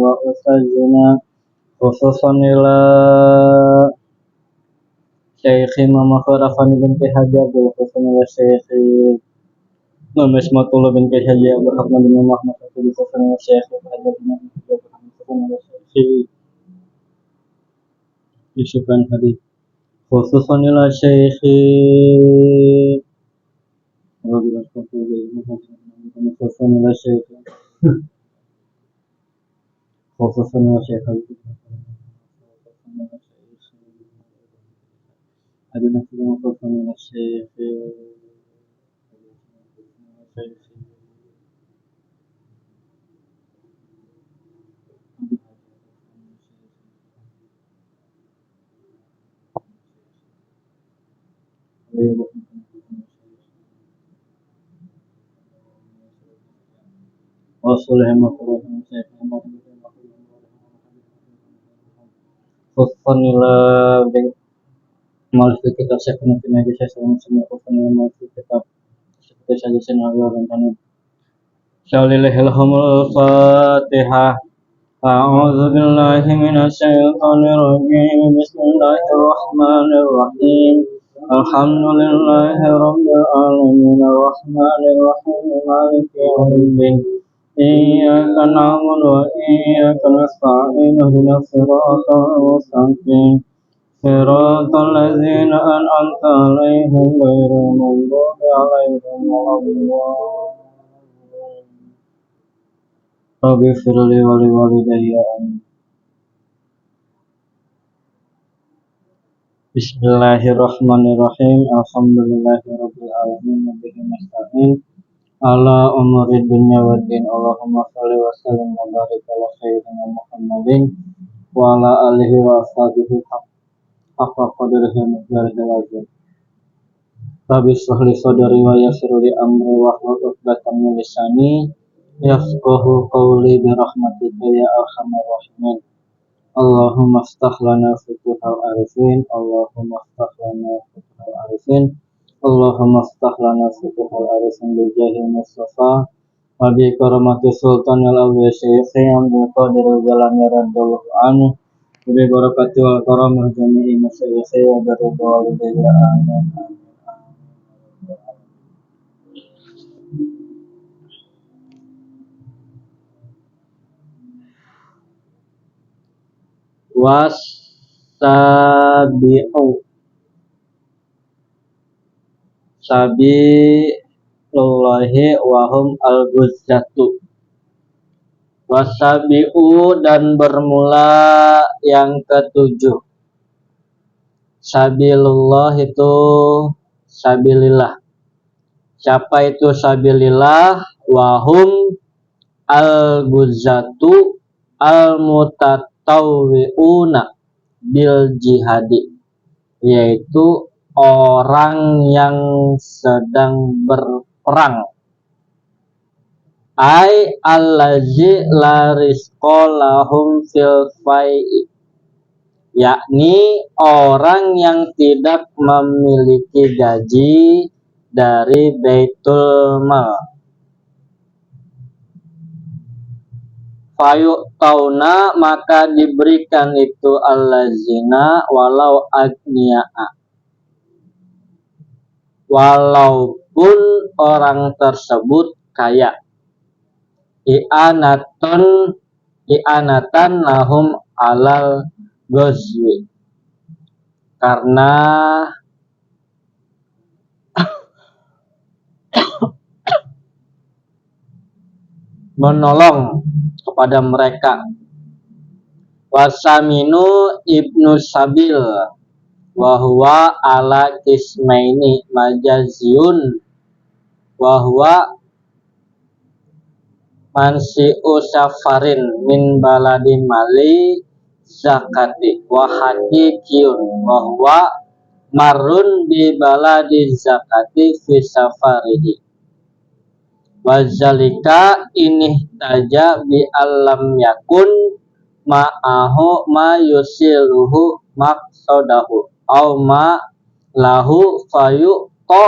wa ustazina khususan ila Syekh Muhammad Kharafani binti Haji Abdul Husain wa Syekh Muhammad Ismatullah binti Haji Abdul Rahman bin Muhammad Abdul Husain wa Syekh Haji Abdul Rahman wa Syekh Yusupan Hadi khususan ila Syekh khususan ila Syekh khususan ila Syekh ada nasi khususan ila Syekh khususan ila Malik kitab Syekh Nabi Nabi Syekh semua khususan ila Malik kitab seperti saja senario dan tanah Syalilahilhamul Fatihah. A'udzu billahi minasy syaithanir rajim. Bismillahirrahmanirrahim. Alhamdulillahi rabbil alamin arrahmanir rahim maliki yaumiddin. Iyyaka na'budu wa iyyaka nasta'in ihdinas siratal mustaqim. Siratal ladzina an'amta 'alaihim ghairil maghdubi 'alaihim waladdallin. Rabbi firli wa li walidayya amin. Bismillahirrahmanirrahim. Alhamdulillahirabbil alamin wa bihi nasta'in ala umuri dunya waddin. Allahumma shalli wa sallim wa barik ala sayyidina Muhammadin wa ala alihi wa ashabihi haqqa qadrihi wa miqdarihi azim. Rabbi shrah li sadri wa yassir li amri wahlul 'uqdatam min lisani yafqahu qawli bi rahmatika ya arhamar rahimin. Allahumma aftah lana futuhal arifin. Allahumma aftah lana futuhal arifin. Allahumma aftah lana futuhal arifin bi jahi Mustafa wa bi karamati sultanil awliya Syekh Abdul Qadir Al-Jalani radhiyallahu anhu bi barakati wal karamah jami'i masyayikh wa barik walidayya amin. Wasabi'u sabi'ullahi wahum al-guzzatu. Wasabi'u dan bermula yang ketujuh. Sabilullah itu sabilillah. Siapa itu sabilillah? Wahum al-guzzatu al-mutatawwi'una bil jihadi, yaitu orang yang sedang berperang. Ai allazi la rizqa lahum fil fai'i, yakni orang yang tidak memiliki gaji dari Baitul Mal. Fayu tauna maka diberikan itu allazina walau agniya'a, walaupun orang tersebut kaya. I'anatan lahum alal ghazwi, karena menolong kepada mereka. Wasaminu ibnu sabil wahwa ala kismaini majaziun wahwa mansi'u safarin min baladi mali zakati wa hakikiyun wahwa marun bi baladi zakati fi safarihi. Wazalika ini taja bi alam yakun ma'ahu ma yusiluhu maqsadahu au ma lahu fayu to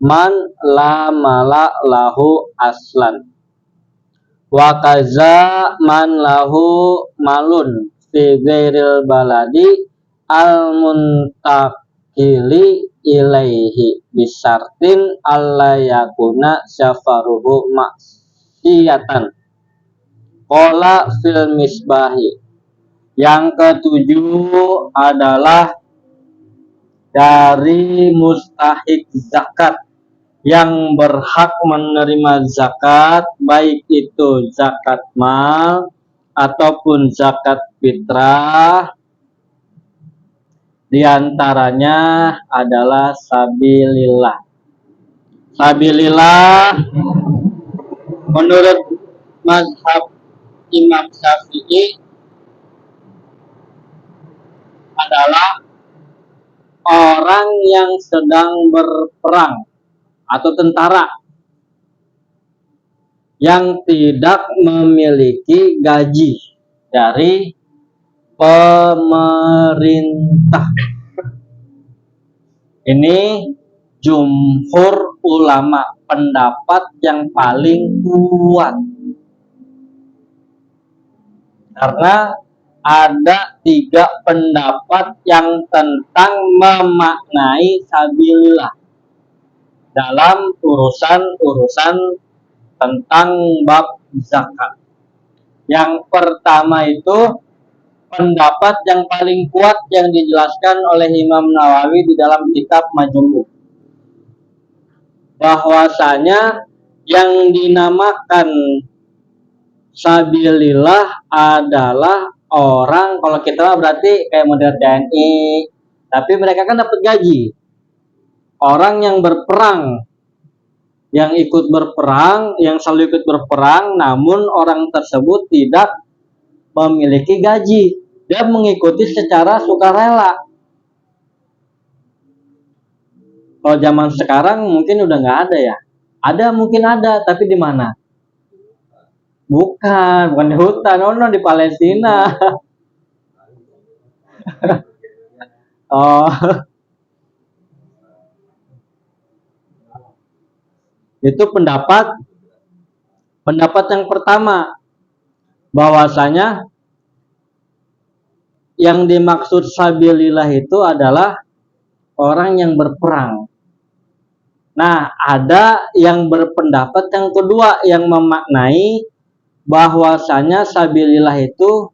man la mala lahu aslan. Wa kaza man lahu malun fi ghairil baladi al muntakili ilaihi bisartin alla yakuna safaruhu maksiyatan. Qala fil misbahi. Yang ketujuh adalah dari mustahik zakat yang berhak menerima zakat, baik itu zakat mal ataupun zakat fitrah, diantaranya adalah sabilillah. Sabilillah menurut mazhab Imam Syafi'i adalah orang yang sedang berperang atau tentara yang tidak memiliki gaji dari pemerintah. Ini jumhur ulama, pendapat yang paling kuat. Karena ada 3 pendapat yang tentang memaknai sabilillah dalam urusan tentang bab zakat. Yang pertama itu pendapat yang paling kuat yang dijelaskan oleh Imam Nawawi di dalam kitab Majmu', bahwasanya yang dinamakan sabilillah adalah orang, kalau kita berarti kayak model TNI, tapi mereka kan dapat gaji. Orang yang berperang, yang ikut berperang, yang selalu ikut berperang, namun orang tersebut tidak memiliki gaji. Dia mengikuti secara sukarela. Kalau zaman sekarang mungkin udah nggak ada ya. Ada, mungkin ada, tapi di mana? Bukan di hutan, no, di Palestina. Oh. Itu pendapat yang pertama, bahwasanya yang dimaksud sabilillah itu adalah orang yang berperang. Nah, ada yang berpendapat yang kedua yang memaknai bahwasanya sabilillah itu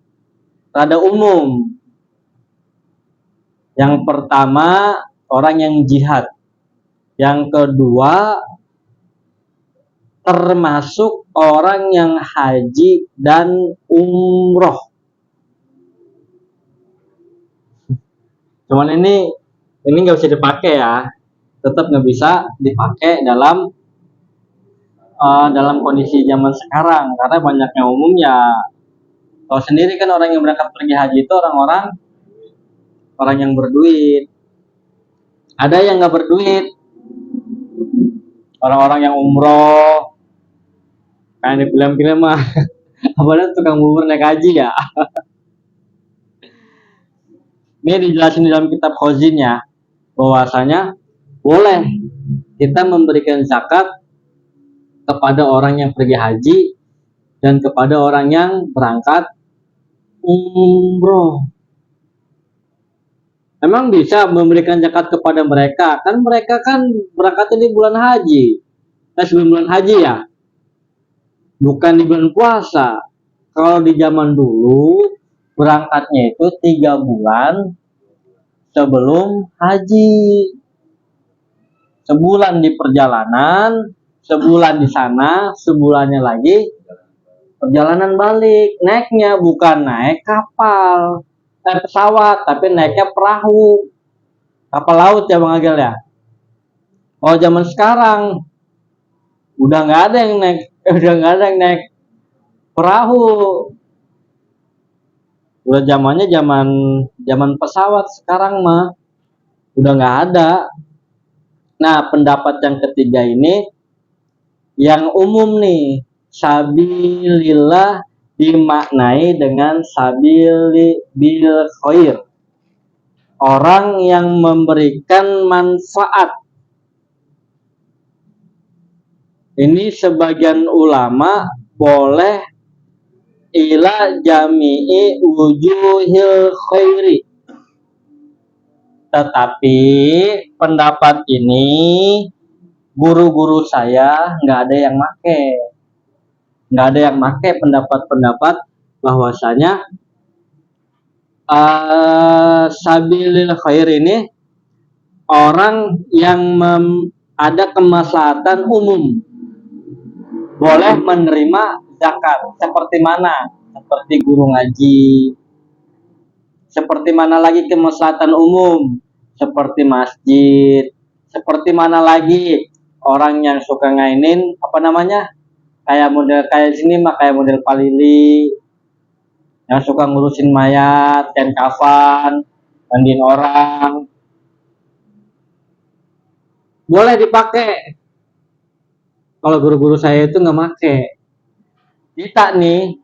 rada umum. Yang pertama, orang yang jihad. Yang kedua, termasuk orang yang haji dan umroh. Cuman ini nggak bisa dipakai ya, tetap nggak bisa dipakai dalam kondisi zaman sekarang, karena banyaknya umum ya. Kalau sendiri kan orang yang berangkat pergi haji itu orang yang berduit. Ada yang nggak berduit, orang-orang yang umroh, kayak di film-film mah, apalagi tukang bubur naik haji ya. Ini dijelasin di dalam kitab Khazin ya, bahwasanya boleh kita memberikan zakat kepada orang yang pergi haji dan kepada orang yang berangkat umroh. Emang bisa memberikan zakat kepada mereka? Kan mereka kan berangkatnya di bulan haji. Sebelum bulan haji ya, bukan di bulan puasa. Kalau di zaman dulu berangkatnya itu 3 bulan sebelum haji. Sebulan di perjalanan, sebulan di sana, sebulannya lagi perjalanan balik. Naiknya bukan naik kapal, pesawat, tapi naiknya perahu, kapal laut ya Bang Agel ya. Oh, zaman sekarang udah nggak ada yang naik perahu. Udah zamannya zaman pesawat sekarang mah udah nggak ada. Nah, pendapat yang ketiga ini yang umum nih, sabilillah dimaknai dengan sabili bil khair, orang yang memberikan manfaat. Ini sebagian ulama boleh ila jami'i wujuhil khairi. Tetapi pendapat ini guru-guru saya nggak ada yang make pendapat-pendapat bahwasanya sabilil khair ini orang yang ada kemaslahatan umum boleh menerima zakat. Seperti mana? Seperti guru ngaji. Seperti mana lagi kemaslahatan umum? Seperti masjid. Seperti mana lagi orang yang suka ngainin apa namanya? Kayak sini mah kayak model palili, yang suka ngurusin mayat dan kafan, mandiin orang, boleh dipakai. Kalau guru-guru saya itu nggak make. Kita nih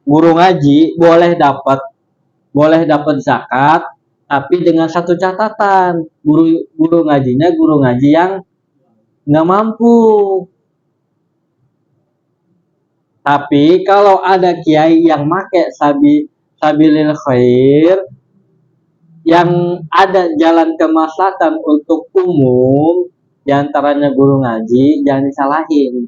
guru ngaji boleh dapat zakat, tapi dengan satu catatan, guru ngajinya guru ngaji yang nggak mampu. Tapi kalau ada kiai yang make sabilil khair, yang ada jalan kemaslahatan untuk umum, diantaranya guru ngaji, jangan disalahin.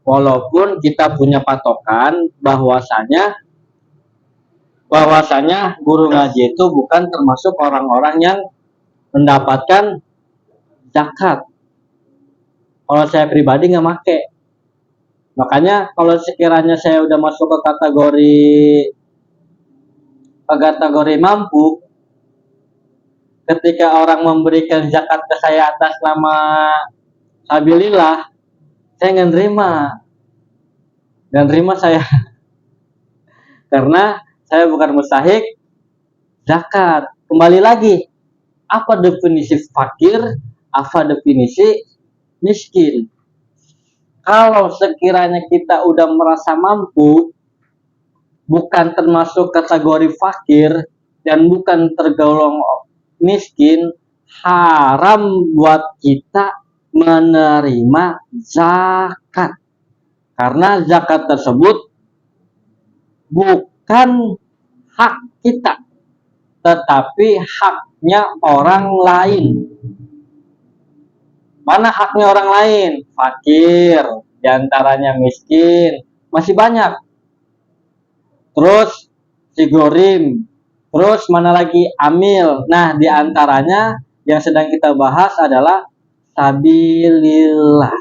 Walaupun kita punya patokan bahwasanya guru ngaji itu bukan termasuk orang-orang yang mendapatkan zakat. Kalau saya pribadi nggak make. Makanya kalau sekiranya saya udah masuk ke kategori mampu, ketika orang memberikan zakat ke saya atas nama sabilillah, saya nggak nerima saya karena saya bukan mustahik zakat. Kembali lagi, apa definisi fakir, apa definisi miskin? Kalau sekiranya kita udah merasa mampu, bukan termasuk kategori fakir dan bukan tergolong miskin, haram buat kita menerima zakat. Karena zakat tersebut bukan hak kita, tetapi haknya orang lain. Mana haknya orang lain? Fakir, diantaranya miskin, masih banyak. Terus si gorim, terus mana lagi amil. Nah, diantaranya yang sedang kita bahas adalah sabilillah.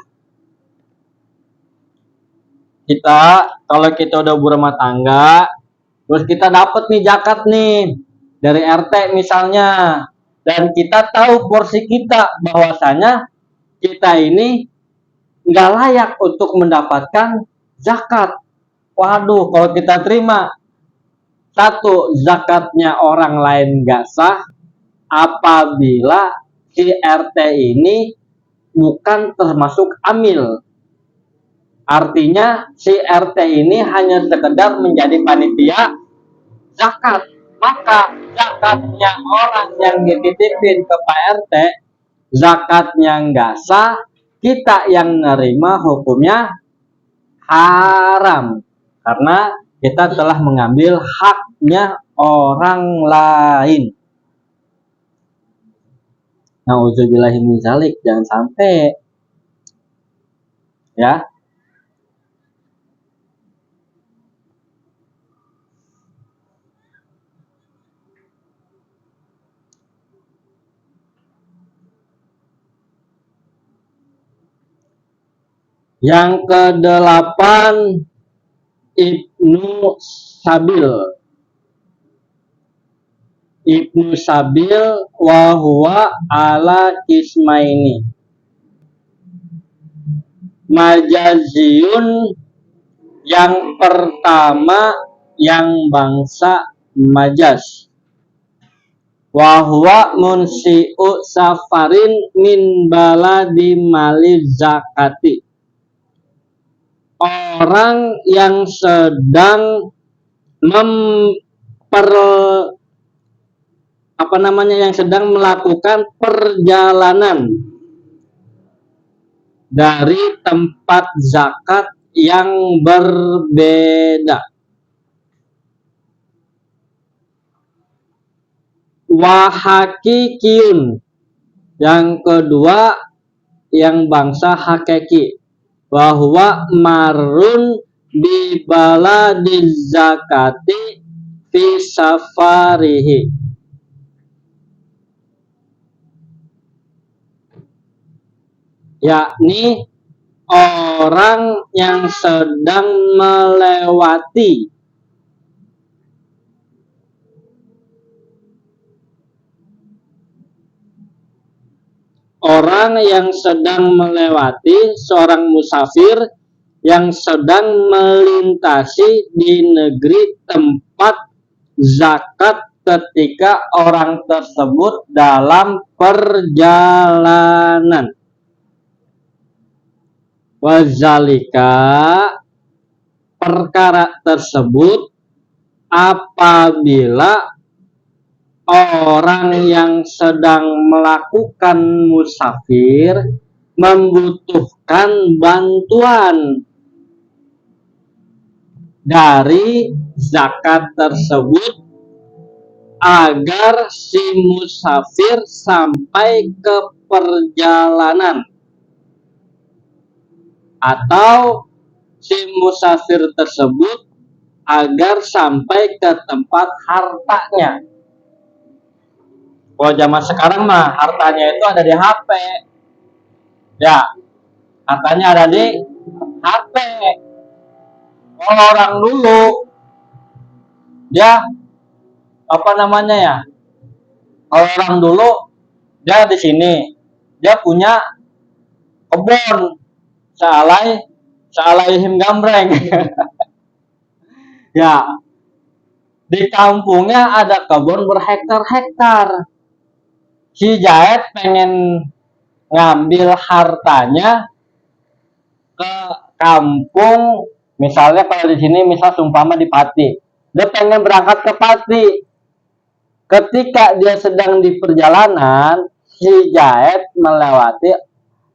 Kalau kita udah berumah tangga, terus kita dapat nih zakat nih dari RT misalnya, dan kita tahu porsi kita bahwasanya kita ini nggak layak untuk mendapatkan zakat. Waduh, kalau kita terima, satu, zakatnya orang lain nggak sah apabila si RT ini bukan termasuk amil. Artinya si RT ini hanya sekedar menjadi panitia zakat. Maka zakatnya orang yang dititipin ke Pak RT, zakatnya nggak sah, kita yang nerima hukumnya haram. Karena kita telah mengambil haknya orang lain. Nauzubillahi min dzalik, jangan sampai. Ya. Yang ke-8, Ibnu Sabil. Ibnu Sabil wa huwa ala ismaini. Majaziyun, yang pertama yang bangsa majaz. Wa huwa munsi'u safarin min baladi mali zakati. Orang yang sedang yang sedang melakukan perjalanan dari tempat zakat yang berbeda. Wahakikiyun, yang kedua yang bangsa hakiki, bahwa marun bi baladiz zakati fi safarihi, yakni orang yang sedang melewati seorang musafir yang sedang melintasi di negeri tempat zakat ketika orang tersebut dalam perjalanan. Wazalika, perkara tersebut apabila orang yang sedang melakukan musafir membutuhkan bantuan dari zakat tersebut agar si musafir sampai ke perjalanan, atau si musafir tersebut agar sampai ke tempat hartanya. Kalau zaman sekarang mah hartanya itu ada di HP. Ya, hartanya ada di HP. Kalau orang dulu dia kalau orang dulu dia di sini dia punya kebun sealaihim gambreng. Ya, di kampungnya ada kebun berhektar-hektar. Si Jaet pengen ngambil hartanya ke kampung, misalnya kalau di sini misal sumpama di Pati, dia pengen berangkat ke Pati. Ketika dia sedang di perjalanan, si Jaet melewati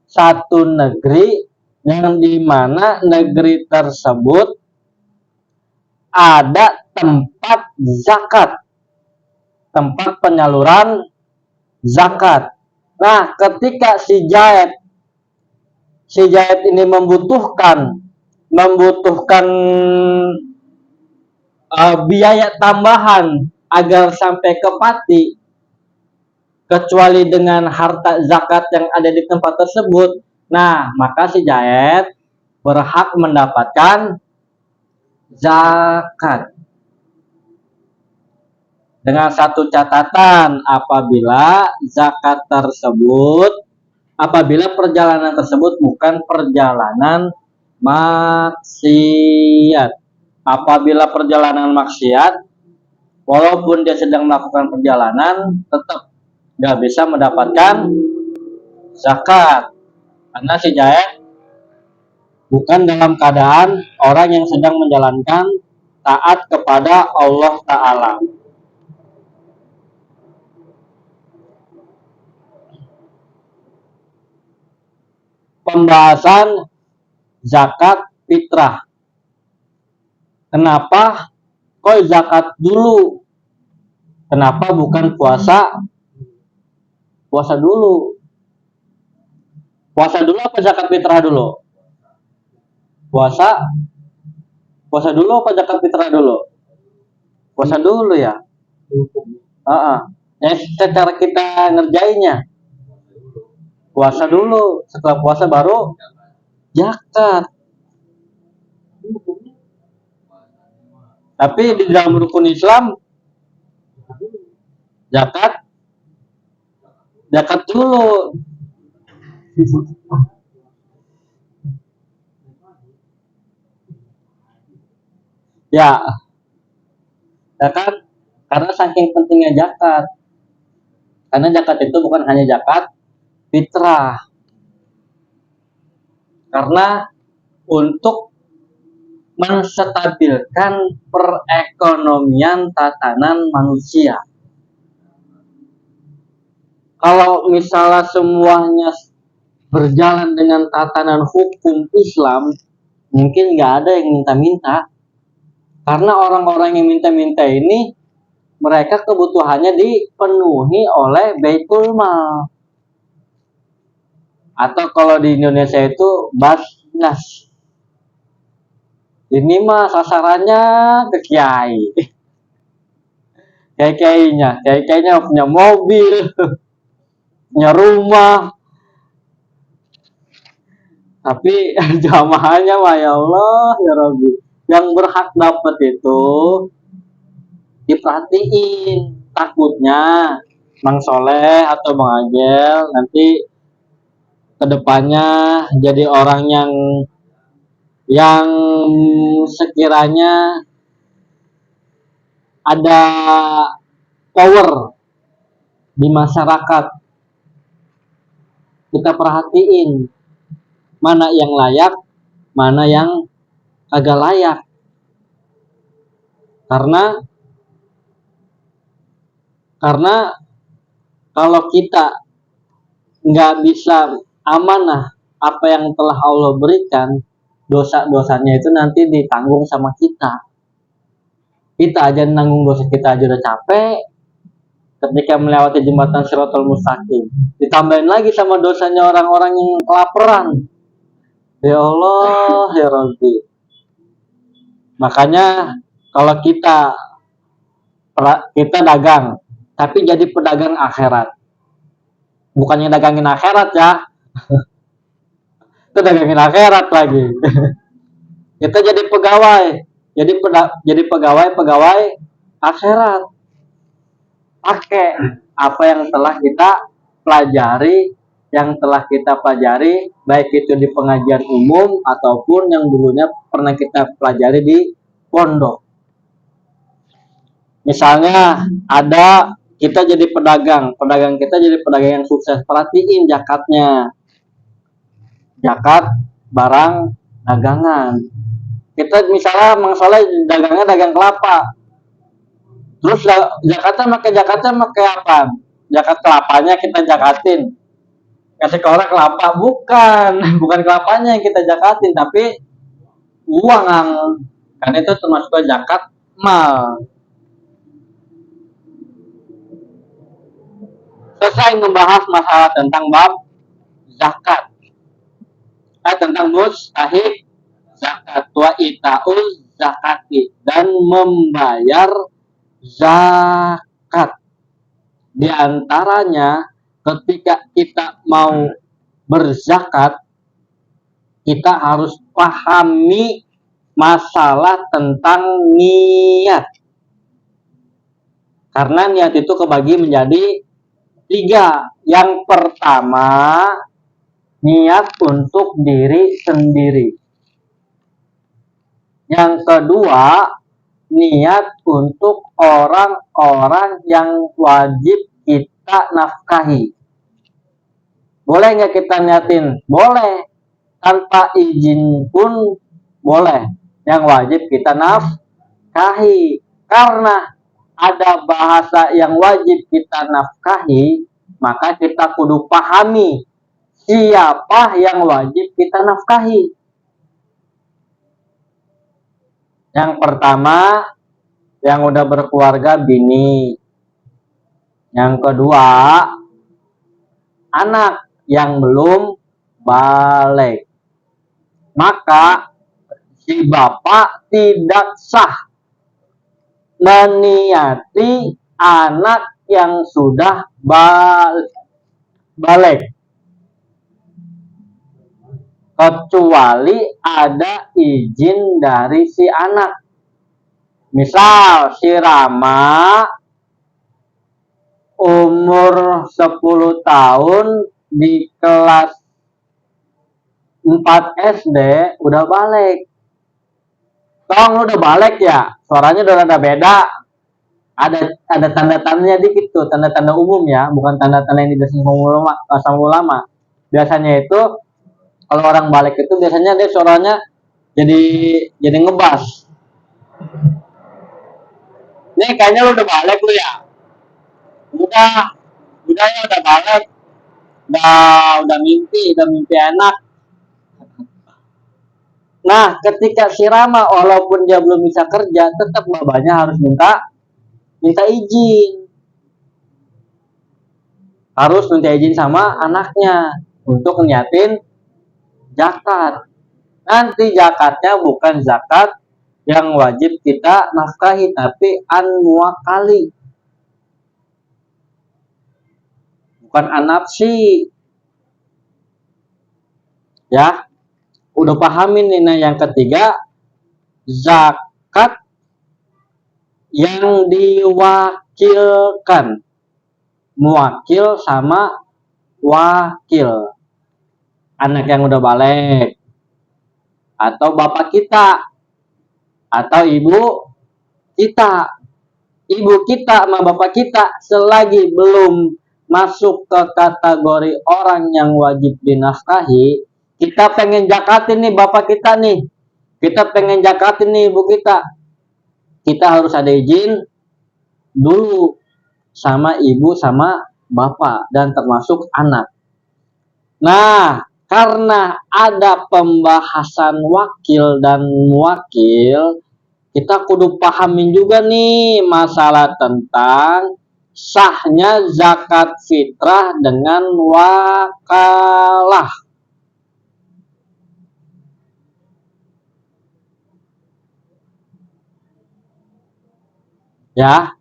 satu negeri yang dimana negeri tersebut ada tempat zakat, tempat penyaluran zakat. Nah, ketika si Jaet ini membutuhkan biaya tambahan agar sampai ke Pati, kecuali dengan harta zakat yang ada di tempat tersebut. Nah, maka si Jaet berhak mendapatkan zakat. Dengan satu catatan, apabila perjalanan tersebut bukan perjalanan maksiat. Apabila perjalanan maksiat, walaupun dia sedang melakukan perjalanan, tetap nggak bisa mendapatkan zakat, karena si Jaet bukan dalam keadaan orang yang sedang menjalankan taat kepada Allah Ta'ala. Pembahasan zakat fitrah. Kenapa kok zakat dulu? Kenapa bukan puasa? Puasa dulu. Puasa dulu apa zakat fitrah dulu? Puasa dulu apa zakat fitrah dulu? Puasa dulu ya. Ya, secara kita ngerjainnya puasa dulu, setelah puasa baru zakat. Tapi di dalam rukun Islam zakat dulu. Ya, zakat karena saking pentingnya zakat. Karena zakat itu bukan hanya zakat fitrah. Karena untuk menstabilkan perekonomian tatanan manusia. Kalau misalnya semuanya berjalan dengan tatanan hukum Islam, mungkin nggak ada yang minta-minta. Karena orang-orang yang minta-minta ini, mereka kebutuhannya dipenuhi oleh Baitul Mal. Atau kalau di Indonesia itu Basnas. Ini mah sasarannya ke kiai. Kiai-kiainya punya mobil, punya rumah. Tapi jamaahnya mah ya Allah ya Rabbi. Yang berhak dapat itu diperhatiin. Takutnya Bang Soleh atau Bang Agel nanti kedepannya jadi orang yang sekiranya ada power di masyarakat. Kita perhatiin mana yang layak, mana yang agak layak. Karena kalau kita nggak bisa amanah apa yang telah Allah berikan, dosa-dosanya itu nanti ditanggung sama kita. Kita aja nanggung dosa kita aja udah capek ketika melewati jembatan Shiratal Mustaqim. Ditambahin lagi sama dosanya orang-orang yang kelaparan. Ya Allah, ya Rabbi. Makanya kalau kita dagang, tapi jadi pedagang akhirat. Bukannya dagangin akhirat ya. Itu dagangin akhirat lagi. Kita jadi pegawai. Jadi pegawai akhirat. Pakai apa yang telah kita pelajari, baik itu di pengajian umum ataupun yang dulunya pernah kita pelajari di pondok. Misalnya ada kita jadi pedagang kita jadi pedagang yang sukses. Perhatiin zakatnya, zakat barang dagangan. Kita misalnya masalah dagangnya dagang kelapa, terus zakatnya pakai apa? Zakat kelapanya kita zakatin, kasih ke orang kelapa, bukan kelapanya yang kita zakatin, tapi uang, karena itu termasuk zakat mal. Selesai membahas masalah tentang bab zakat, tentang mustahik zakat, wa itaul zakati, dan membayar zakat. Di antaranya ketika kita mau berzakat, kita harus pahami masalah tentang niat. Karena niat itu kebagi menjadi 3. Yang pertama, niat untuk diri sendiri. Yang kedua, niat untuk orang-orang yang wajib kita nafkahi. Boleh nggak kita niatin? Boleh. Tanpa izin pun boleh. Yang wajib kita nafkahi. Karena ada bahasa yang wajib kita nafkahi, maka kita kudu pahami siapa yang wajib kita nafkahi. Yang pertama, yang udah berkeluarga bini. Yang kedua, anak yang belum balik. Maka si bapak tidak sah meniati anak yang sudah balik, kecuali ada izin dari si anak. Misal si Rama umur 10 tahun di kelas 4 SD udah balik. Tong, udah balik ya? Suaranya udah ada beda. Ada tanda-tandanya dikit tuh, tanda-tanda umum ya, bukan tanda-tanda yang dibiasakan sama ulama. Biasanya itu kalau orang balik itu biasanya dia suaranya jadi ngebas. Nih kayaknya lu udah balik lu ya? Udah ya udah balik. udah mimpi enak. Nah, ketika si Rama walaupun dia belum bisa kerja, tetap babanya harus minta izin. Harus minta izin sama anaknya untuk niatin zakat. Nanti zakatnya bukan zakat yang wajib kita nafkahi, tapi an-muwakkali. Bukan an-nafsi. Ya, udah pahamin nih. Nah, yang ketiga, zakat yang diwakilkan. Muwakil sama wakil. Anak yang udah balik, atau bapak kita, atau ibu kita. Ibu kita sama bapak kita selagi belum masuk ke kategori orang yang wajib dinafkahi, kita pengen zakatin nih bapak kita nih, kita pengen zakatin nih ibu kita harus ada izin dulu sama ibu sama bapak dan termasuk anak. Nah, karena ada pembahasan wakil dan muwakil, kita kudu pahamin juga nih masalah tentang sahnya zakat fitrah dengan wakalah. Ya,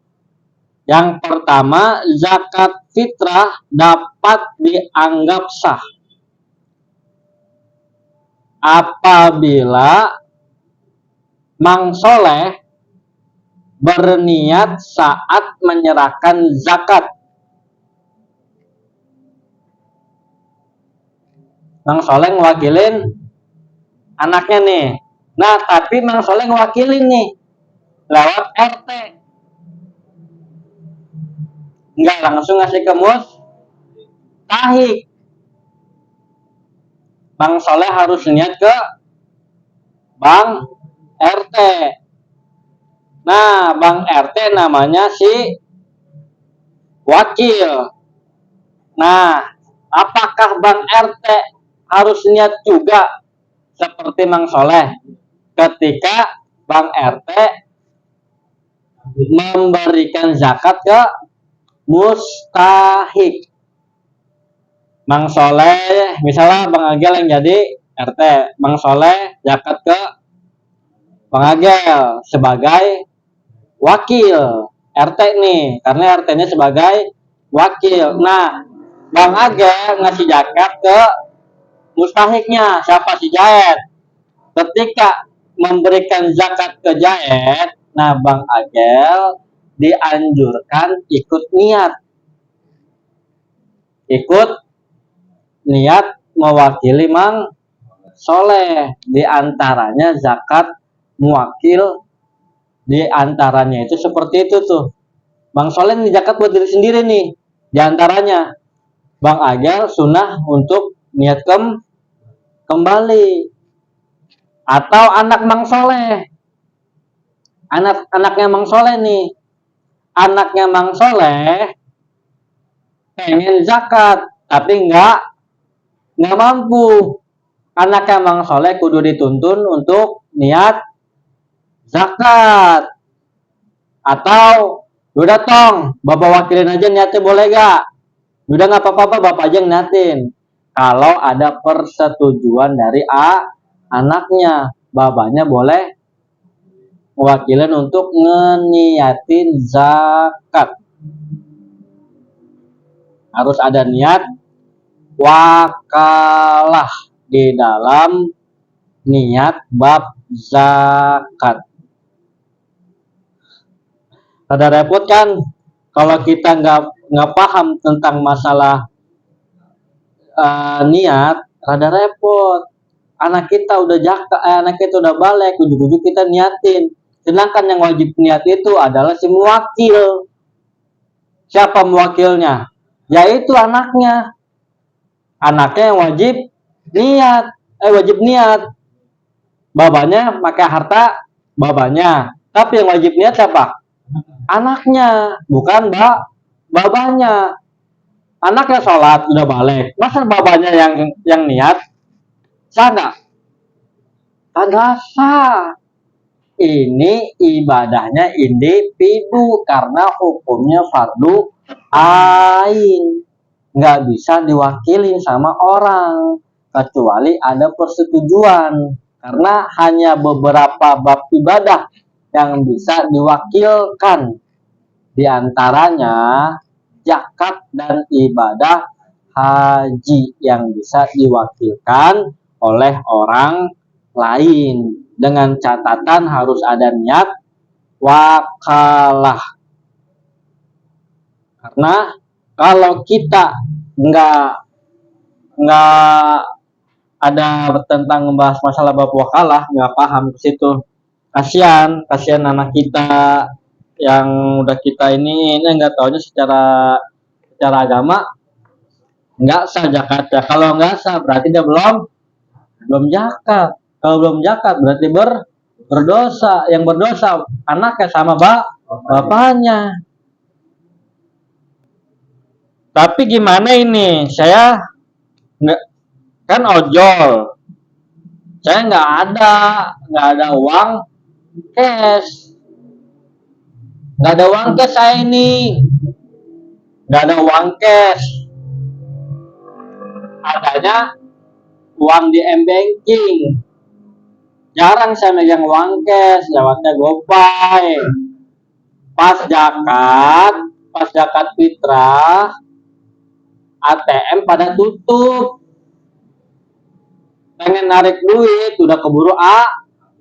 yang pertama, zakat fitrah dapat dianggap sah apabila Mang Soleh berniat saat menyerahkan zakat. Mang Soleh ngewakilin anaknya nih. Nah, tapi Mang Soleh ngewakilin nih lewat RT. Enggak langsung ngasih ke mustahik. Mang Soleh harus niat ke Bang RT. Nah, Bang RT namanya si wakil. Nah, apakah Bang RT harus niat juga seperti Mang Soleh ketika Bang RT memberikan zakat ke mustahik? Mang Soleh, misalnya Bang Agel yang jadi RT, Bang Soleh zakat ke Bang Agel sebagai wakil RT nih, karena RT-nya sebagai wakil. Nah, Bang Agel ngasih zakat ke mustahiknya, siapa si Jaed. Ketika memberikan zakat ke Jaed, nah Bang Agel dianjurkan ikut niat mewakili Mang Soleh. Diantaranya zakat muwakil, diantaranya itu seperti itu tuh. Bang Soleh nih zakat buat diri sendiri nih, diantaranya. Bang Agel sunnah untuk niat kembali. Atau anak Mang Soleh, anaknya Mang Soleh nih, anaknya Mang Soleh pengen zakat tapi nggak mampu. Anaknya Mang Soleh kudu dituntun untuk niat zakat. Atau udah tong, bapak wakilin aja niatnya, boleh gak? Udah nggak apa-apa, bapak aja yang niatin. Kalau ada persetujuan dari anaknya, bapaknya boleh mewakilin untuk ngeniatin zakat. Harus ada niat wakalah di dalam niat bab zakat. Rada repot kan kalau kita nggak paham tentang masalah niat, rada repot. Anak kita udah balik, ujuk-ujuk kita niatin. Sedangkan yang wajib niat itu adalah si muwakil. Siapa muwakilnya? Yaitu anaknya. Anaknya yang wajib niat. Babanya pakai harta babanya. Tapi yang wajib niat siapa? Anaknya, bukan babanya. Anaknya sholat udah balik, masa bapaknya yang niat? Sah nggak? Kagak sah. Ini ibadahnya individu karena hukumnya fardu ain, nggak bisa diwakili sama orang kecuali ada persetujuan, karena hanya beberapa bab ibadah yang bisa diwakilkan, diantaranya zakat dan ibadah haji yang bisa diwakilkan oleh orang lain dengan catatan harus ada niat wakalah. Karena kalau kita nggak nggak ada tentang membahas masalah bab wakalah, nggak paham ke situ, kasihan anak kita yang udah kita ini nggak taunya secara secara agama nggak sah zakatnya. Kalau nggak sah berarti dia belum zakat. Kalau belum zakat berarti berdosa. Yang berdosa anaknya sama bapaknya. Tapi gimana ini? Saya nggak, kan ojol. Saya nggak ada uang cash. Nggak ada uang cash saya ini. Nggak ada uang cash. Adanya uang di m-banking. Jarang saya megang uang cash, lewatnya GoPay. Pas zakat fitrah, ATM pada tutup. Pengen narik duit, udah keburu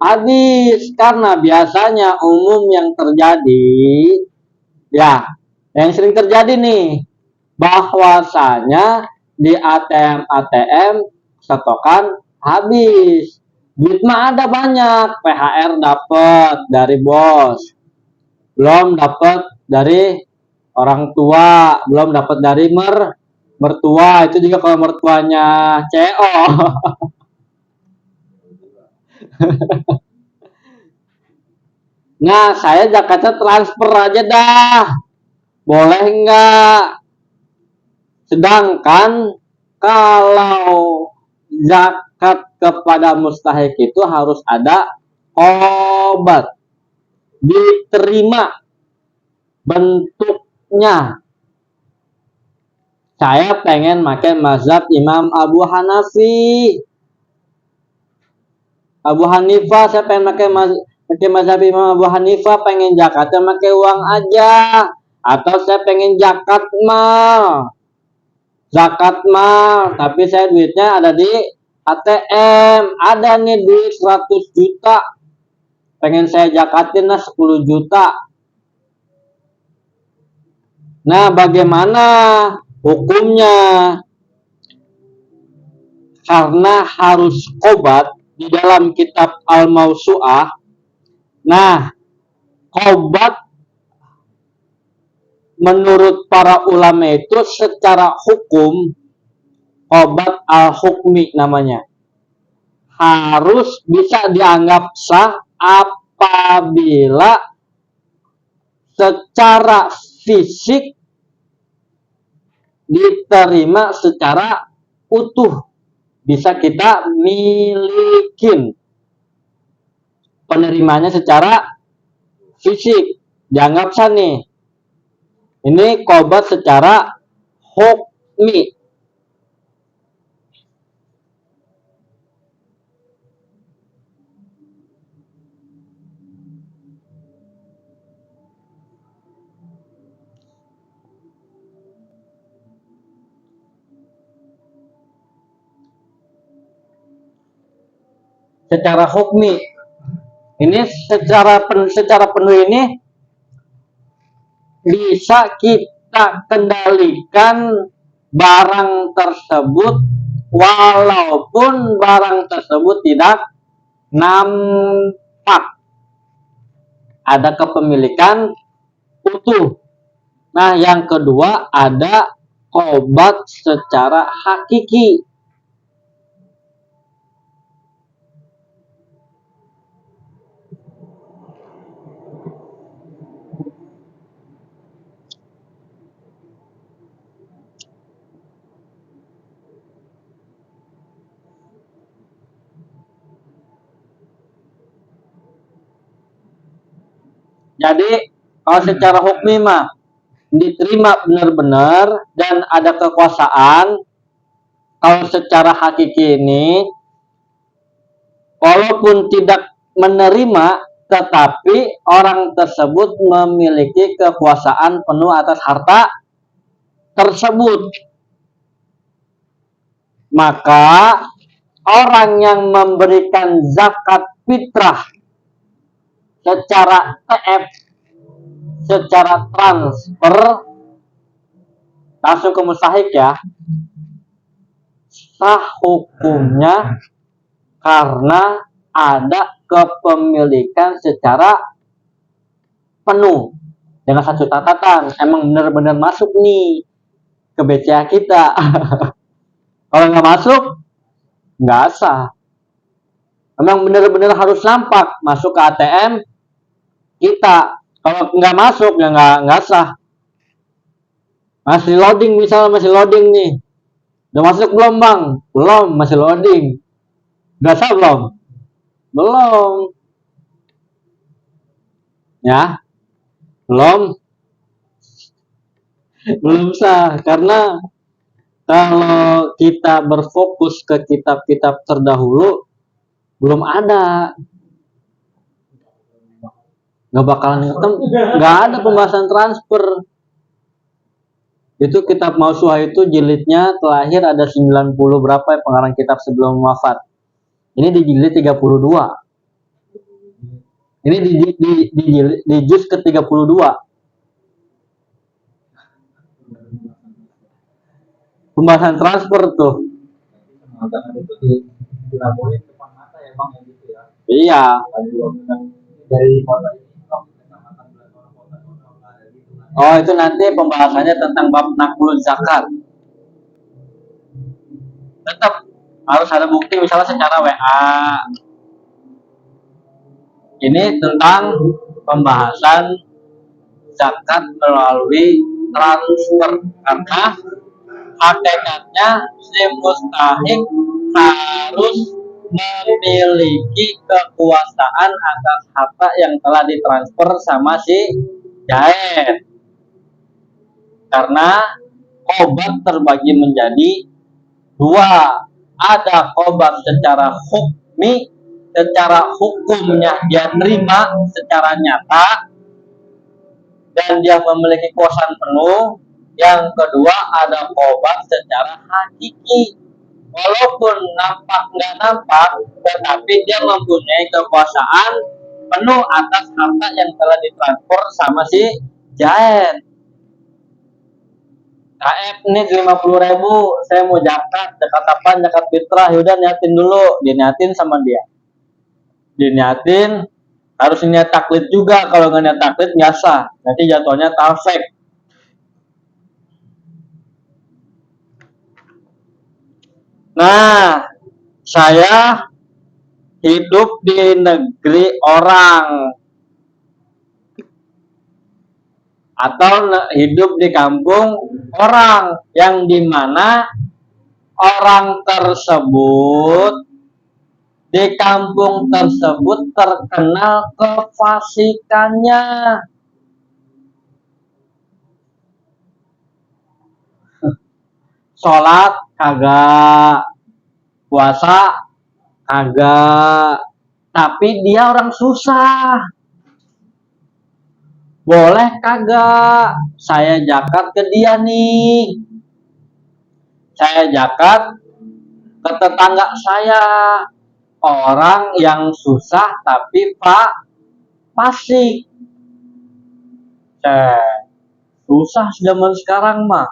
habis. Karena biasanya umum yang terjadi, ya, yang sering terjadi nih, bahwasanya di ATM stokan habis. Duit mah ada banyak, PHR dapat dari bos, belum dapat dari orang tua, belum dapat dari mertua, itu juga kalau mertuanya CEO. Nah, saya zakatnya transfer aja dah, boleh nggak? Sedangkan kalau zakat kepada mustahik itu harus ada obat, diterima bentuknya. Saya pengen makan mazhab Imam Abu Hanifah. Saya pengen pakai mazhab Imam Abu Hanifah, pengen zakatnya pakai uang aja, atau saya pengen zakat mal, tapi saya duitnya ada di ATM, ada nih duit 100 juta, pengen saya zakatin lah 10 juta. Nah, bagaimana hukumnya? Karena harus obat di dalam kitab Al-Mausu'ah. Nah, obat menurut para ulama itu secara hukum obat al-hukmi namanya. Harus bisa dianggap sah apabila secara fisik diterima secara utuh, bisa kita milikin penerimanya secara fisik, dianggap sah nih. Ini kobat secara hukmi. Secara hukmi. Ini secara penuh ini bisa kita kendalikan barang tersebut walaupun barang tersebut tidak nampak ada kepemilikan utuh. Nah, yang kedua ada obat secara hakiki. Jadi kalau secara hukmi mah diterima benar-benar dan ada kekuasaan. Kalau secara hakiki ini, walaupun tidak menerima, tetapi orang tersebut memiliki kekuasaan penuh atas harta tersebut. Maka orang yang memberikan zakat fitrah secara TF, secara transfer langsung ke mustahik ya, sah hukumnya karena ada kepemilikan secara penuh dengan satu catatan, emang benar-benar masuk nih ke BCA kita. Kalau nggak masuk, nggak sah. Emang benar-benar harus nampak masuk ke ATM kita. Kalau nggak masuk ya nggak sah. Masih loading, misalnya masih loading nih. Udah masuk belum bang? Belum, masih loading. Udah sah belum? Belum. Ya, belum. Belum sah karena kalau kita berfokus ke kitab-kitab terdahulu belum ada, nggak bakalan nggak ada pembahasan transfer. Itu kitab Mausuah itu jilidnya terakhir ada 90 berapa ya pengarang kitab sebelum wafat. Ini di jilid 32. Ini di juz ke 32. Pembahasan transfer tuh. Iya. Oh, itu nanti pembahasannya tentang bab naklul zakat. Tetap harus ada bukti misalnya secara WA. Ini tentang pembahasan zakat melalui transfer karena hakikatnya si mustahik harus memiliki kekuasaan atas harta yang telah ditransfer sama si jair. Karena qobat terbagi menjadi dua. Ada qobat secara hukmi, secara hukumnya dia nerima secara nyata dan dia memiliki kuasaan penuh. Yang kedua ada qobat secara hakiki, walaupun nampak nggak nampak, tetapi dia mempunyai kekuasaan penuh atas harta yang telah ditransfer sama si jair. KF nih 50.000, saya mau zakat apaan, zakat fitrah, yaudah niatin dulu, diniatin sama dia, diniatin, harus niat taklid juga, kalau nggak niat taklid nggak sah, nanti jatuhnya talfek. Nah, saya hidup di negeri orang atau hidup di kampung orang yang dimana orang tersebut di kampung tersebut terkenal kefasikannya. Sholat kagak, puasa kagak, tapi dia orang susah. Boleh kagak saya zakat ke dia nih? Saya zakat ke tetangga saya, orang yang susah tapi fasik. Susah zaman sekarang mah.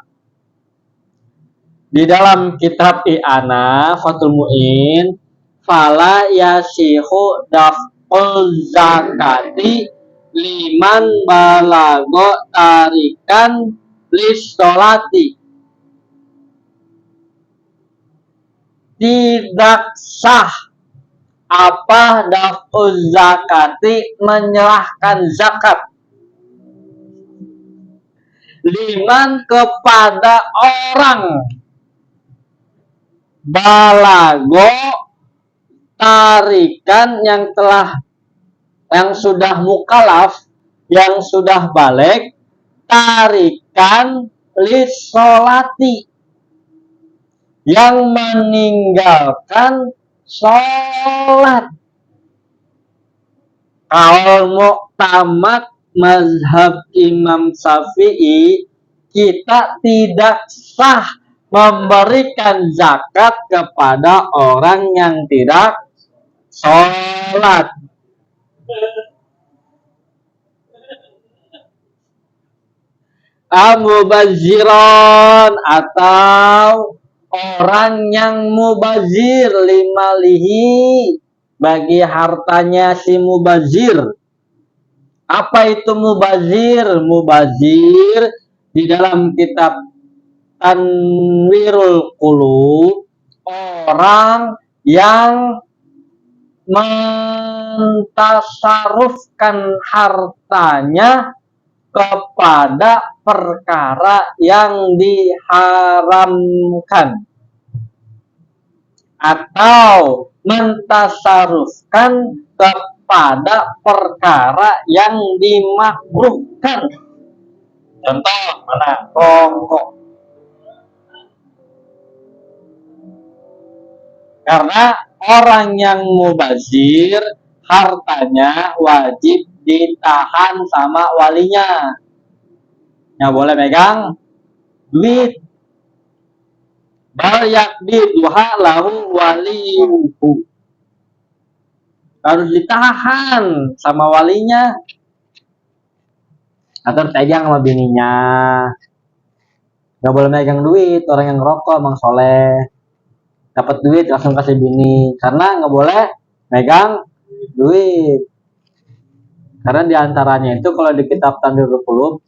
Di dalam kitab I'ana Fathul Mu'in, fala yasihu daf'ul zakati liman balago tarikan lissolati. Tidak sah apa daf'ul zakati menyerahkan zakat liman kepada orang balago tarikan yang sudah mukalaf yang sudah balik tarikan lisolati, yang meninggalkan sholat. Kalau muktamad mazhab Imam Syafi'i, kita tidak sah memberikan zakat kepada orang yang tidak sholat. Mubaziron, atau orang yang mubazir, limalihi, bagi hartanya si mubazir. Apa itu mubazir? Mubazir di dalam kitab Tanwirul Qulub, orang yang mentasarufkan hartanya kepada perkara yang diharamkan, atau mentasarufkan kepada perkara yang dimakruhkan. Contoh mana? Rokok. Karena orang yang mubazir, hartanya wajib ditahan sama walinya. Nggak boleh megang duit. Bal yakbiduha lahu waliyuhu. Harus ditahan sama walinya. Atau pegang sama bininya. Nggak boleh megang duit. Orang yang ngerokok, Bang Soleh, dapat duit langsung kasih bini, karena nggak boleh megang duit. Karena diantaranya itu kalau di kitab Tanwirul Qulub,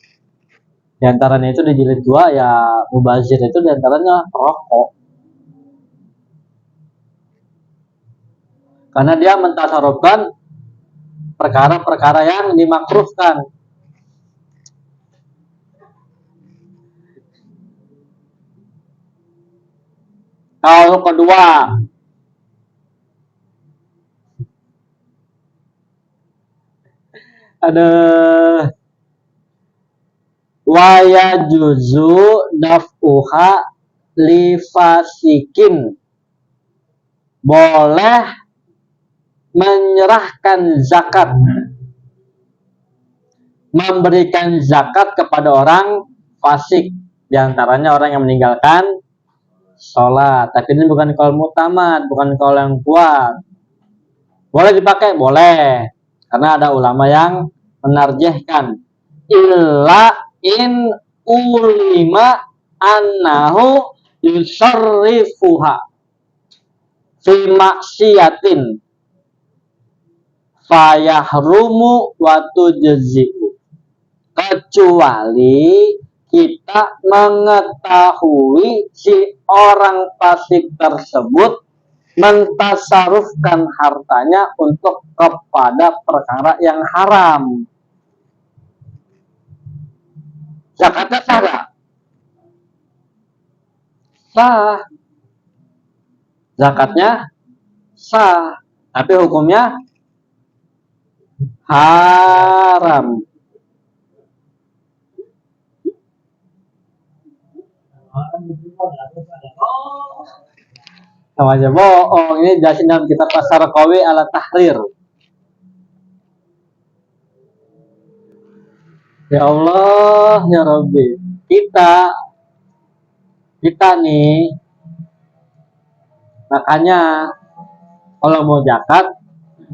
diantaranya itu di jilid 2 ya, mubazir itu diantaranya rokok, karena dia mentasarufkan perkara-perkara yang dimakruhkan. Kalau kedua, ada waya juzu daf'uha lifasikin, boleh menyerahkan zakat, memberikan zakat kepada orang fasik, diantaranya orang yang meninggalkan sholat. Tapi ini bukan kaul muktamad, bukan kaul yang kuat. Boleh dipakai? Boleh, karena ada ulama yang menarjihkan illa in ulima annahu yusarrifuha fi maksiatin fayahrumu wa tujzi'u, kecuali kita mengetahui si orang fasik tersebut mentasarufkan hartanya untuk kepada perkara yang haram. Zakatnya sah gak? Sah. Zakatnya sah, tapi hukumnya haram. Sama aja bohong. Ini jelasin dalam kitab As-Sarqawi ala Tahrir. Ya Allah, ya Rabbi, kita nih, makanya kalau mau zakat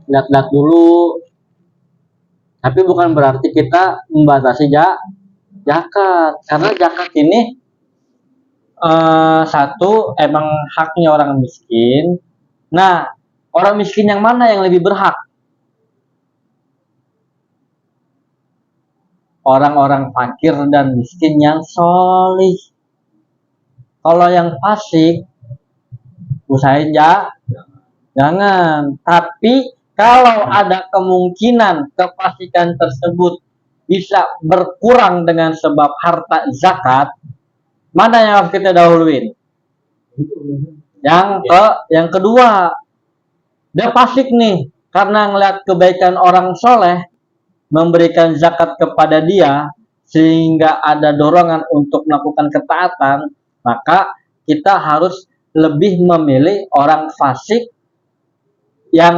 lihat-lihat dulu. Tapi bukan berarti kita membatasi zakat, karena zakat ini satu, emang haknya orang miskin. Nah, orang miskin yang mana yang lebih berhak? Orang-orang fakir dan miskin yang solih. Kalau yang fasik, usahain jangan. Tapi kalau ada kemungkinan kefasikan tersebut bisa berkurang dengan sebab harta zakat, mana yang harus kita dahuluin? Yang kedua, dia fasik nih, karena ngeliat kebaikan orang soleh, memberikan zakat kepada dia sehingga ada dorongan untuk melakukan ketaatan, maka kita harus lebih memilih orang fasik yang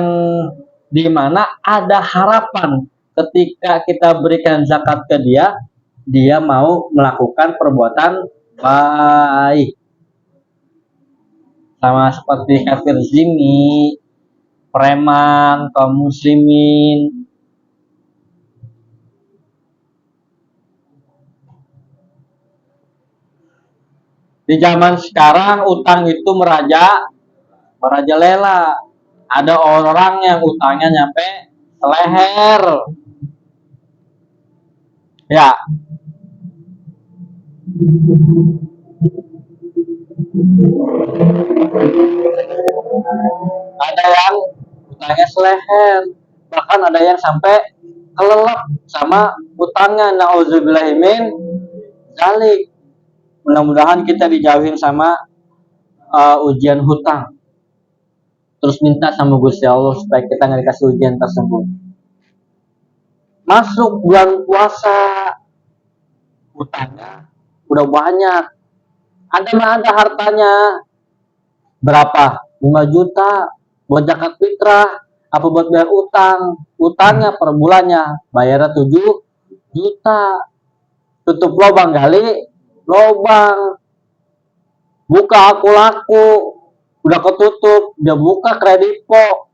dimana ada harapan ketika kita berikan zakat ke dia, dia mau melakukan perbuatan baik. Sama seperti kafir zimmi, preman, kaum muslimin. Di zaman sekarang utang itu merajalela. Ada orang yang utangnya nyampe leher. Ya. Ada yang utangnya seleher, bahkan ada yang sampai kelelep sama utangnya. Nauzubillahimin dzalik. Mudah-mudahan kita dijauhin sama ujian hutang. Terus minta sama Gusti Allah supaya kita nggak dikasih ujian tersebut. Masuk bulan puasa, utangnya udah banyak. Ada hartanya berapa? 5 juta buat zakat fitrah, apa buat bayar utang. Utangnya per bulannya bayarnya 7 juta. Tutup lubang gali lubang. Buka aku laku, udah ketutup, dia buka kredipo,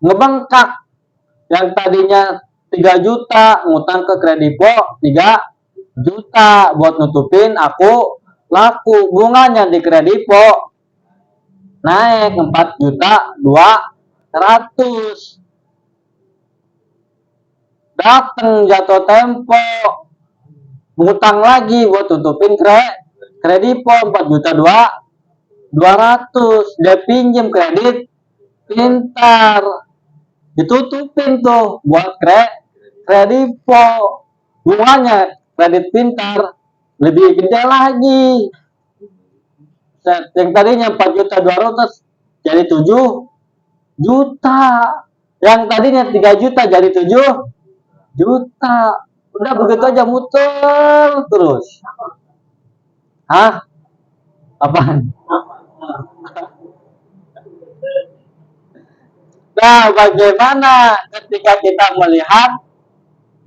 ngebengkak. Yang tadinya 3 juta ngutang ke kredipo 3 juta buat nutupin aku laku. Bunganya di kredipo naik 4 juta 200. Datang jatuh tempo, ngutang lagi buat tutupin kredipo 4 juta 200. Dia pinjem kredit pintar, ditutupin tuh buat kredipo. Bunganya kredit pintar lebih gede lagi. Yang tadinya 4 juta 200 jadi 7 juta. Yang tadinya 3 juta jadi 7 juta. Udah begitu aja muter terus. Hah? Apaan? Nah, bagaimana ketika kita melihat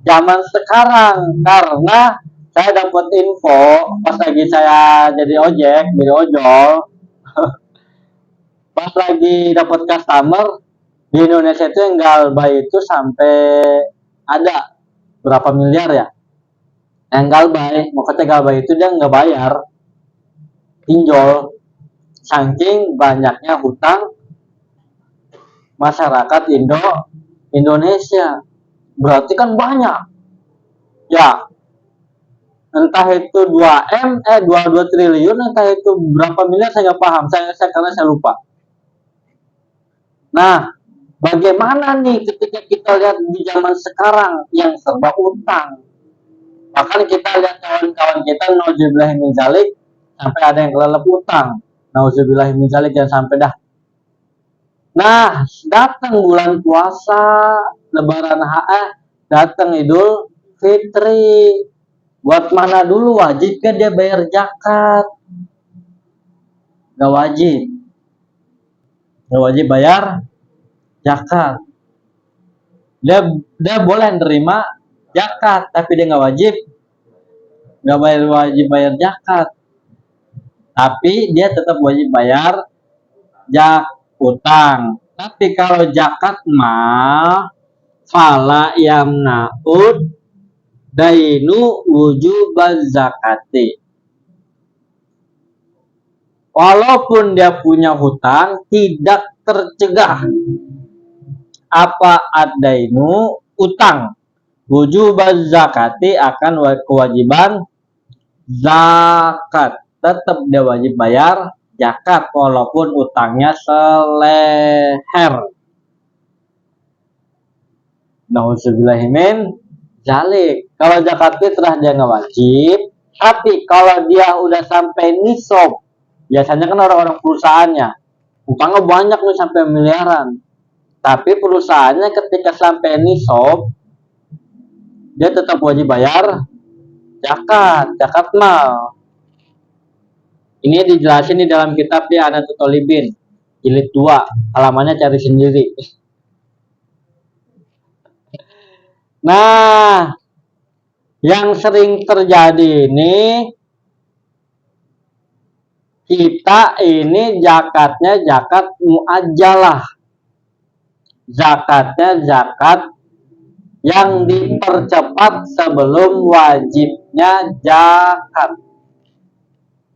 zaman sekarang? Karena saya dapat info pas lagi saya jadi ojek, jadi ojol. Pas lagi dapat customer di Indonesia itu yang galbay itu sampai ada berapa miliar ya? Yang galbay, makanya galbay itu dia nggak bayar pinjol, saking banyaknya hutang masyarakat Indonesia. Berarti kan banyak ya, entah itu 2 triliun, entah itu berapa miliar, saya nggak paham, karena saya lupa. Nah, bagaimana nih ketika kita lihat di zaman sekarang yang serba utang? Bahkan kita lihat kawan-kawan kita, nauzubillahimin dzalik, sampai ada yang kelelep utang. Nauzubillahimin dzalik, jangan sampai dah. Nah, datang bulan puasa, lebaran datang Idul Fitri. Buat mana dulu wajib kan dia bayar zakat? Gak wajib. Gak wajib bayar zakat. Dia boleh nerima zakat, tapi dia nggak wajib bayar zakat. Tapi dia tetap wajib bayar utang. Tapi kalau zakat mah fala yamnaud dainu wujubaz zakati. Walaupun dia punya hutang, tidak tercegah apa adainu utang. Wujubaz zakati akan kewajiban zakat. Tetap dia wajib bayar zakat walaupun utangnya seleher. Nauzubillahimin dzalik. Kalau zakat fitrah dia nggak wajib, tapi kalau dia udah sampai nisab, biasanya kan orang-orang perusahaannya utangnya banyak nih sampai miliaran, Tapi perusahaannya ketika sampai nisab, dia tetap wajib bayar zakat mal. Ini dijelasin di dalam kitab di Anatul Talibin jilid 2, halamannya cari sendiri. Nah, yang sering terjadi ini, kita ini zakatnya zakat muajjalah. Zakatnya zakat yang dipercepat sebelum wajibnya zakat.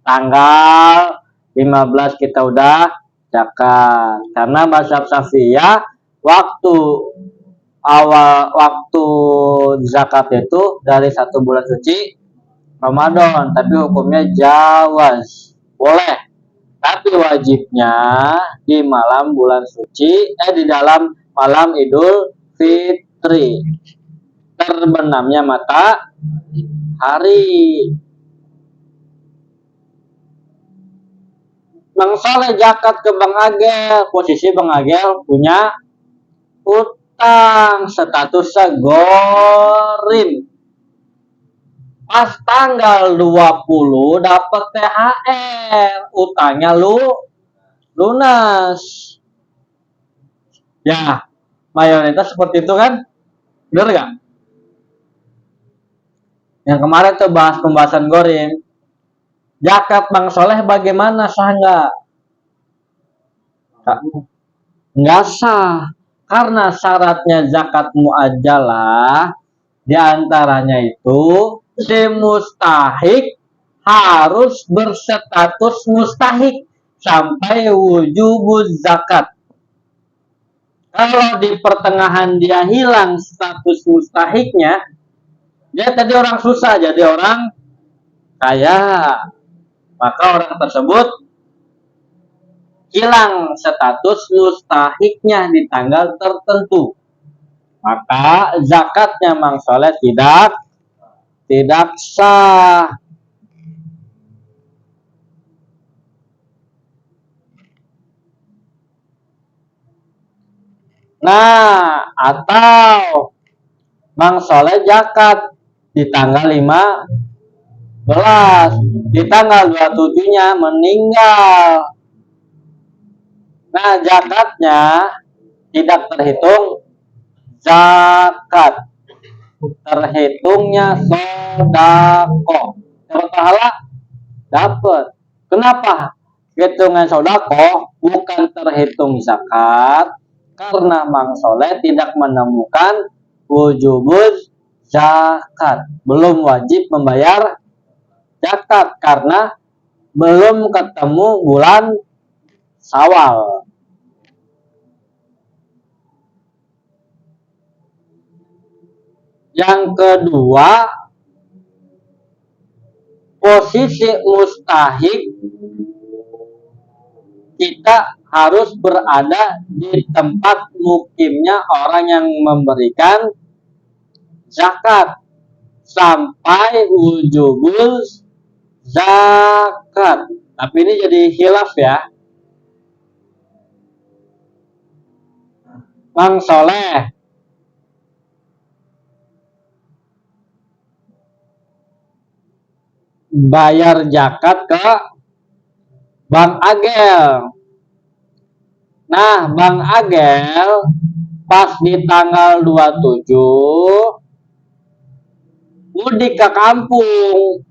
Tanggal 15 kita udah zakat. Karena mazhab Syafi'iyah waktu zakat itu dari 1 bulan suci Ramadan, tapi hukumnya jawaz, boleh. Tapi wajibnya di malam bulan suci, di dalam malam Idul Fitri, terbenamnya matahari. Bang Saleh zakat ke Bang Agel, posisi Bang Agel punya utang, statusnya gorim. Pas tanggal 20 dapat THR, utangnya lunas. Ya, mayoritas seperti itu kan? Bener gak? Yang kemarin tuh bahas pembahasan gorim. Zakat Bang Soleh bagaimana, sah nggak? Nggak sah. Karena syaratnya zakat muajjalah diantaranya itu si mustahik harus berstatus mustahik sampai wujubuz zakat. Kalau di pertengahan dia hilang status mustahiknya, dia tadi orang susah jadi orang kaya, maka orang tersebut hilang status mustahiknya di tanggal tertentu, maka zakatnya Mang Soleh tidak sah. Nah, atau Mang Soleh zakat di tanggal 15, di tanggal 27-nya meninggal. Nah, zakatnya tidak terhitung zakat, terhitungnya sodako. Dapat pahala? Dapat. Kenapa? Hitungan sodako bukan terhitung zakat, karena Mang Soleh tidak menemukan wujubuz zakat, belum wajib membayar zakat karena belum ketemu bulan Syawal. Yang kedua, posisi mustahik kita harus berada di tempat mukimnya orang yang memberikan zakat sampai wujubuz zakat. Tapi ini jadi khilaf ya. Mang Soleh bayar zakat ke Bang Agel. Nah, Bang Agel pas di tanggal 27 mudik ke kampung.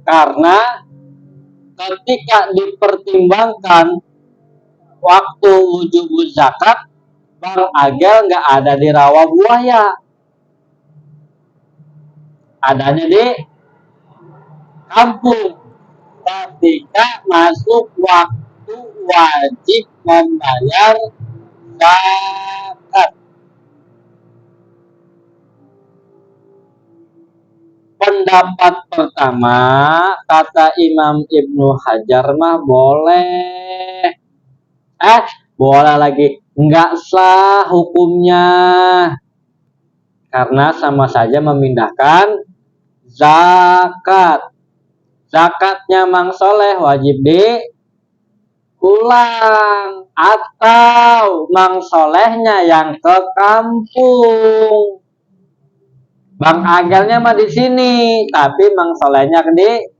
Karena ketika dipertimbangkan waktu wujub zakat, Bang Agel nggak ada di Rawabuaya, adanya di kampung. Ketika masuk waktu wajib membayar zakat, pendapat pertama kata Imam Ibnu Hajar mah boleh. Boleh lagi, nggak sah hukumnya karena sama saja memindahkan zakat. zakatnya Mang Soleh wajib diulang, atau Mang Solehnya yang ke kampung. Bang Agelnya mah di sini, tapi Mang Solehnya di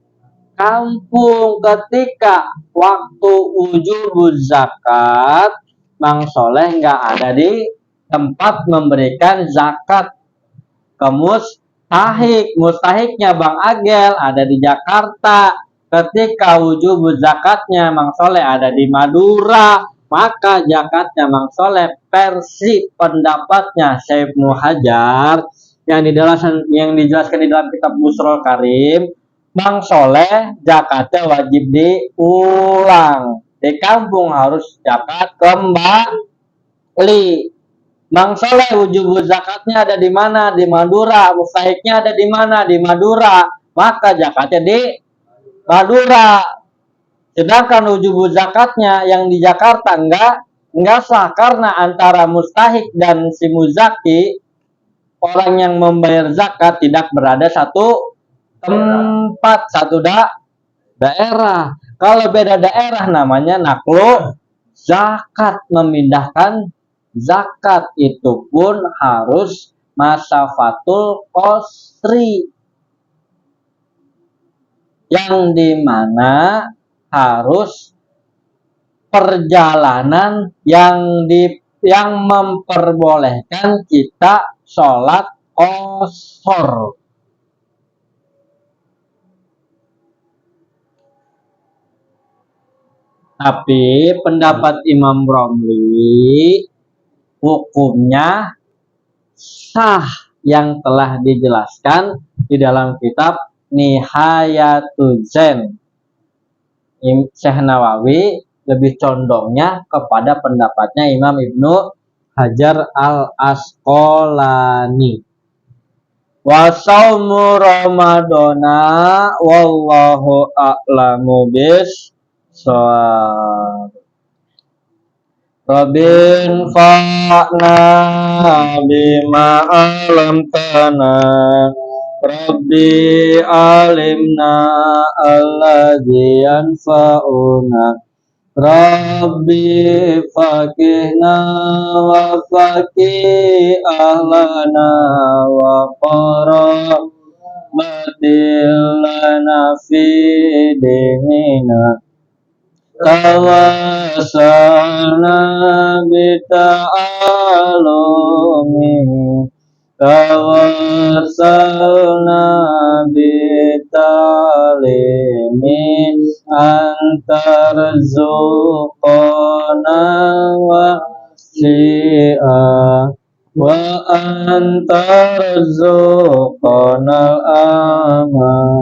kampung. Ketika waktu wujub zakat, Mang Soleh nggak ada di tempat memberikan zakat ke mustahiknya Bang Agel ada di Jakarta. Ketika wujub zakatnya Mang Soleh ada di Madura, maka zakatnya Mang Soleh versi pendapatnya Syekh Muhajar yang dijelaskan di dalam kitab Busrul Karim, Mang Soleh zakatnya wajib diulang. Di kampung harus zakat kembali. Mang Soleh wujub zakatnya ada di mana? Di Madura. Mustahiknya ada di mana? Di Madura. Maka zakatnya di Madura. Sedangkan wujub zakatnya yang di Jakarta enggak sah karena antara mustahik dan si muzaki, orang yang membayar zakat tidak berada satu tempat, satu daerah. Kalau beda daerah namanya naklu zakat, memindahkan zakat. Itu pun harus masafatul qasri, yang dimana harus perjalanan yang memperbolehkan kita sholat qasar. Tapi pendapat Imam Romli hukumnya sah yang telah dijelaskan di dalam kitab Nihayatul Zen. Syekh Nawawi lebih condongnya kepada pendapatnya Imam Ibnu Hajar al-Asqalani. Wa shaumu Ramadana wallahu a'lamu bis-shawab. Rabbin fa'na bima alamtana, Rabbi alimna alladhi yanfa'una, Rabbi faqihna wa faqih ahlana wa qarabatil lana fi dinina, tawasalna bita'alumi, tawasalna bita'alimi, antar zuqana wa si'a, wa antar zuqana aman.